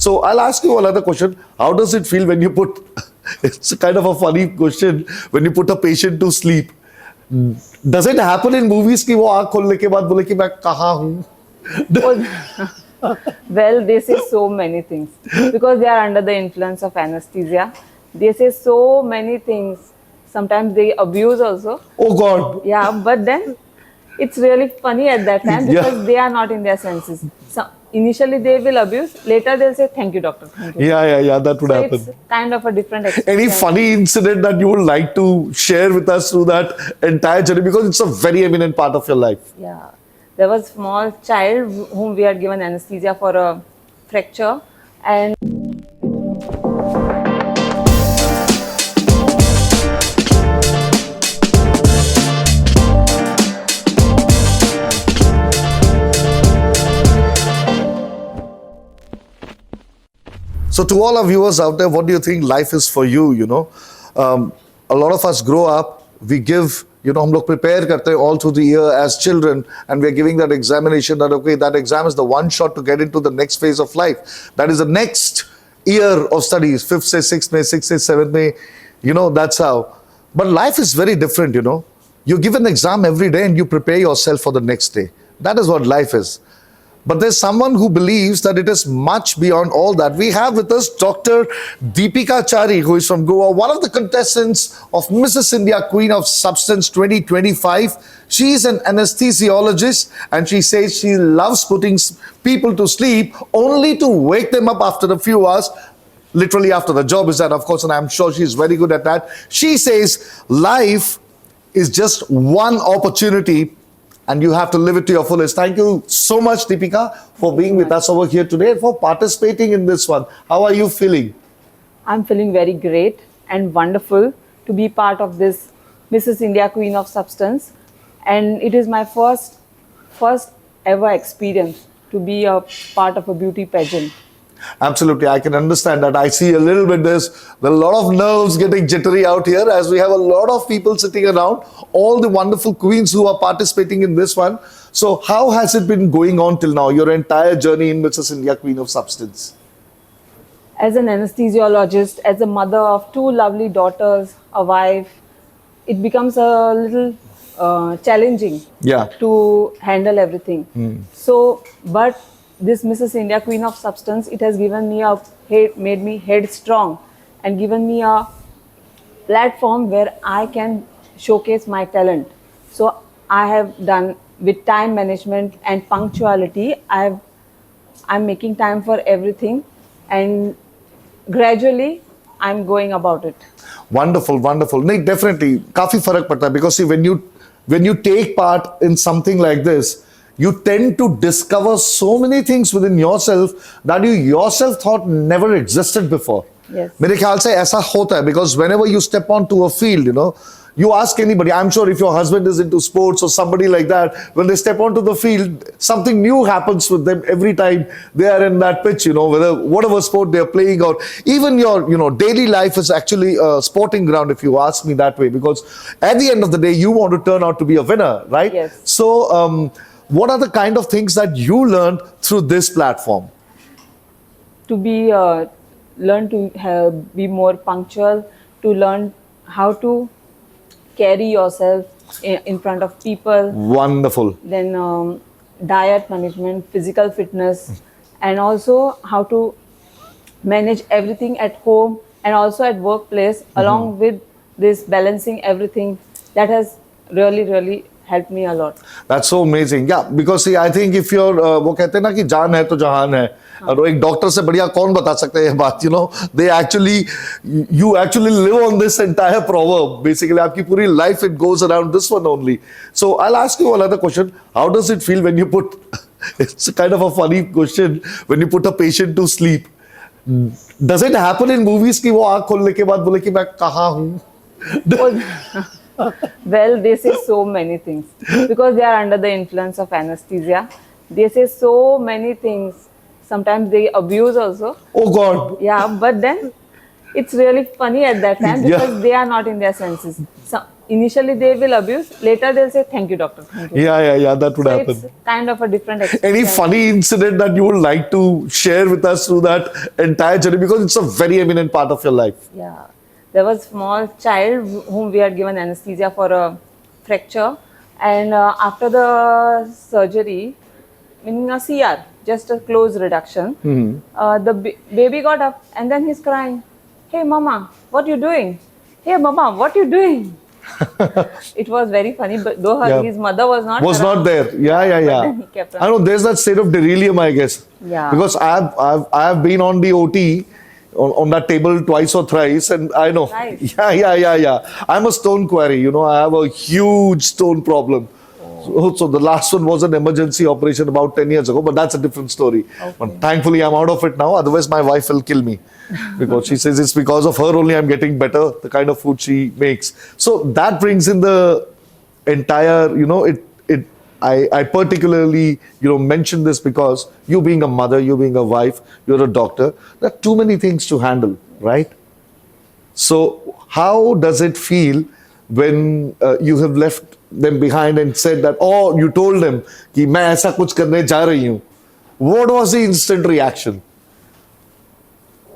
So I'll ask you another question. How does it feel when you put, it's kind of a funny question, when you put a patient to sleep? Does it happen in movies कि वो आँख खोलने के बाद बोले कि मैं कहाँ हूँ? Well, they say so many things because they are under the influence of anesthesia. They say so many things. Sometimes they abuse also. Oh God. Yeah, but then it's really funny at that time because they are not in their senses. So initially they will abuse. Later they'll say, "Thank you, doctor." Thank you. Yeah. That would happen. It's kind of a different experience. Any funny incident that you would like to share with us through that entire journey, because it's a very eminent part of your life. Yeah. There was a small child whom we had given anesthesia for a fracture, and So to all our viewers out there, what do you think life is for you? You know, a lot of us grow up, we give, you know, हम लोग prepare करते हैं all through the year as children, and we're giving that examination that, okay, that exam is the one shot to get into the next phase of life. That is the next year of studies, 5th से 6th में, 6th से 7th में, you know, that's how. But life is very different, you know. You give an exam every day and you prepare yourself for the next day. That is what life is. But there's someone who believes that it is much beyond all that. We have with us Dr. Deepika Chari, who is from Goa, one of the contestants of Mrs. India Queen of Substance 2025. She is an anesthesiologist and she says she loves putting people to sleep only to wake them up after a few hours, literally after the job is done, of course, and I'm sure she's very good at that. She says life is just one opportunity and you have to live it to your fullest. Thank you so much, Deepika, for being with us over here today and for participating in this one. How are you feeling? I'm feeling very great and wonderful to be part of this Mrs. India Queen of Substance. And it is my first ever experience to be a part of a beauty pageant. Absolutely, I can understand that. I see a little bit, there's a lot of nerves getting jittery out here as we have a lot of people sitting around, all the wonderful queens who are participating in this one. So how has it been going on till now, your entire journey in Mrs. India Queen of Substance? As an anesthesiologist, as a mother of 2 lovely daughters, a wife, it becomes a little challenging to handle everything. So, but this Mrs. India Queen of Substance, it has given me made me headstrong and given me a platform where I can showcase my talent. So I have done with time management and punctuality. I'm making time for everything, and gradually I'm going about it. Wonderful. No, definitely, काफी फर्क पड़ता है, because see, when you take part in something like this, you tend to discover so many things within yourself that you yourself thought never existed before. Yes. मेरे ख्याल से ऐसा होता है, because whenever you step onto a field, you know, you ask anybody, I'm sure if your husband is into sports or somebody like that, when they step onto the field, something new happens with them every time they are in that pitch, you know, whatever sport they're playing, or even your, you know, daily life is actually a sporting ground, if you ask me that way, because at the end of the day, you want to turn out to be a winner, right? Yes. So, what are the kind of things that you learned through this platform? To be, learn to be more punctual, to learn how to carry yourself in front of people. Wonderful. Then diet management, physical fitness, and also how to manage everything at home and also at workplace, along with this balancing everything. That has really helped me a lot. That's so amazing. Yeah, because see, I think if you're, वो कहते हैं ना कि जान है तो जहान है, और एक डॉक्टर से बढ़िया कौन बता सकता है ये बात, you know, you actually live on this entire proverb. Basically, आपकी पूरी life it goes around this one only. So I'll ask you another question. How does it feel when you put, it's kind of a funny question, when you put a patient to sleep? Does it happen in movies कि वो आँख खोलने के बाद बोले कि मैं कहाँ हूँ? Well, they say so many things because they are under the influence of anesthesia. They say so many things. Sometimes they abuse also. Oh God. Yeah, but then It's really funny at that time because they are not in their senses. So initially they will abuse, later they'll say, thank you, doctor. Thank you. Yeah, that would So happen. it's kind of a different experience. Any funny incident that you would like to share with us through that entire journey? Because it's a very eminent part of your life. Yeah. There was a small child whom we had given anesthesia for a fracture. And after the surgery, in a CR, just a close reduction, the baby got up and then he's crying. Hey, mama, what you doing? Hey, mama, what you doing? It was very funny, but though his mother was not there. Yeah. He kept I know there's that state of delirium, I guess. Yeah. Because I have been on the OT on that table twice or thrice, and I know. Nice. Yeah. I'm a stone quarry. I have a huge stone problem. So the last one was an emergency operation about 10 years ago, but that's a different story. Okay. But thankfully, I'm out of it now. Otherwise, my wife will kill me because she says it's because of her only I'm getting better, the kind of food she makes. So that brings in the entire, I particularly, mention this because you being a mother, you being a wife, you're a doctor, there are too many things to handle, right? So how does it feel when you have left them behind and said that, oh, you told them कि मैं ऐसा कुछ करने जा रही हूँ? What was the instant reaction?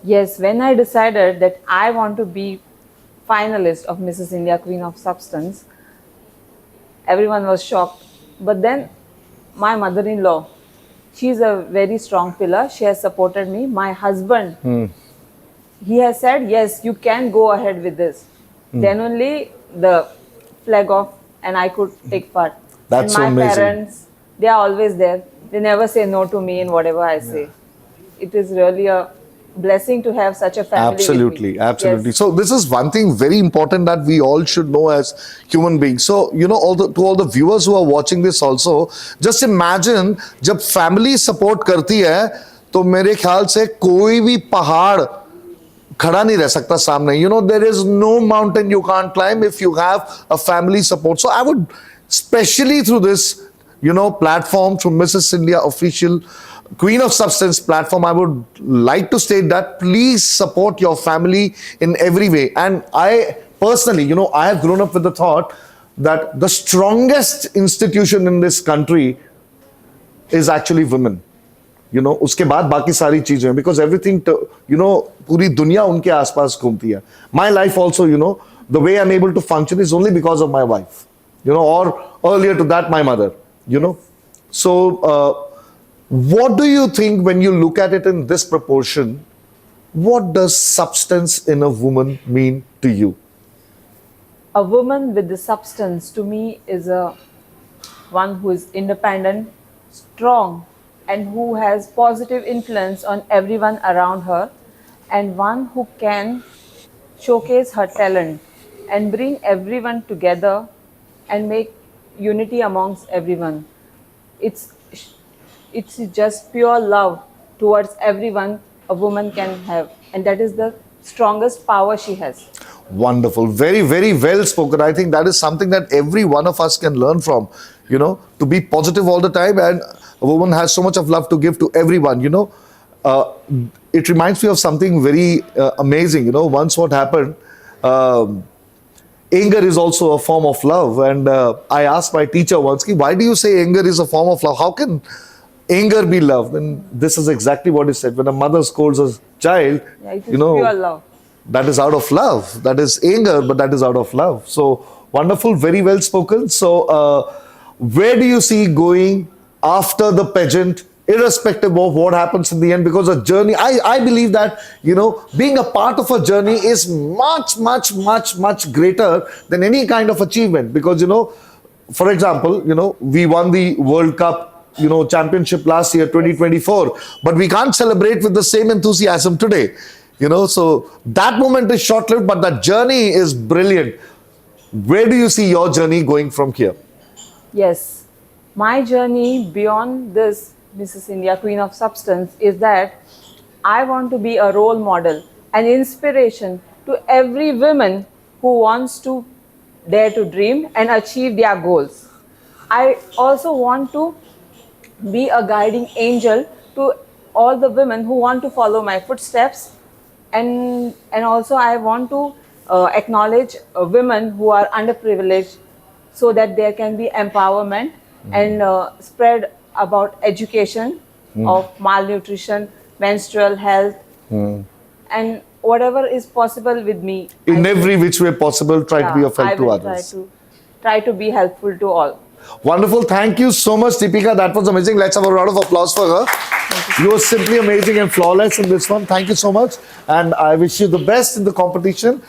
Yes, when I decided that I want to be finalist of Mrs. India Queen of Substance, everyone was shocked. But then my mother-in-law, she's a very strong pillar. She has supported me. My husband, he has said, yes, you can go ahead with this. Then only the flag off and I could take part. That's and my my parents, they are always there. They never say no to me in whatever I say. It is really a blessing to have such a family. Absolutely. Yes. So this is one thing very important that we all should know as human beings. So, to all the viewers who are watching this also, just imagine जब family support करती है, तो मेरे ख्याल से कोई भी पहाड़ खड़ा नहीं रह सकता सामने. There is no mountain you can't climb if you have a family support. So I would, especially through this, platform, through Mrs. India official Queen of Substance platform, I would like to state that please support your family in every way. And I personally, I have grown up with the thought that the strongest institution in this country is actually women. उसके बाद बाकी सारी चीजें, because everything, पूरी दुनिया उनके आसपास घूमती है. My life also, the way I'm able to function is only because of my wife, or earlier to that, my mother, So, what do you think when you look at it in this proportion? What does substance in a woman mean to you? A woman with the substance to me is one who is independent, strong, and who has positive influence on everyone around her, and one who can showcase her talent and bring everyone together and make unity amongst everyone. It's just pure love towards everyone a woman can have, and that is the strongest power she has. Wonderful. Very, very well spoken. I think that is something that every one of us can learn from, to be positive all the time. And a woman has so much of love to give to everyone, It reminds me of something very amazing. Once what happened, anger is also a form of love. And I asked my teacher once, why do you say anger is a form of love? How can anger be love? And this is exactly what he said. When a mother scolds a child, it is pure love. That is out of love. That is anger, but that is out of love. So wonderful, very well spoken. So where do you see going after the pageant, irrespective of what happens in the end? Because a journey, I believe that, being a part of a journey is much, much, much, much greater than any kind of achievement. Because, for example, we won the World Cup, championship last year, 2024, but we can't celebrate with the same enthusiasm today. So that moment is short-lived, but that journey is brilliant. Where do you see your journey going from here? Yes, my journey beyond this Mrs. India Queen of Substance is that I want to be a role model, an inspiration to every woman who wants to dare to dream and achieve their goals. I also want to be a guiding angel to all the women who want to follow my footsteps and also I want to acknowledge women who are underprivileged, so that there can be empowerment and spread about education of malnutrition, menstrual health, and whatever is possible with me. In every which way possible, try to be of help to others. Try to be helpful to all. Wonderful. Thank you so much, Deepika. That was amazing. Let's have a round of applause for her. You were simply amazing and flawless in this one. Thank you so much. And I wish you the best in the competition.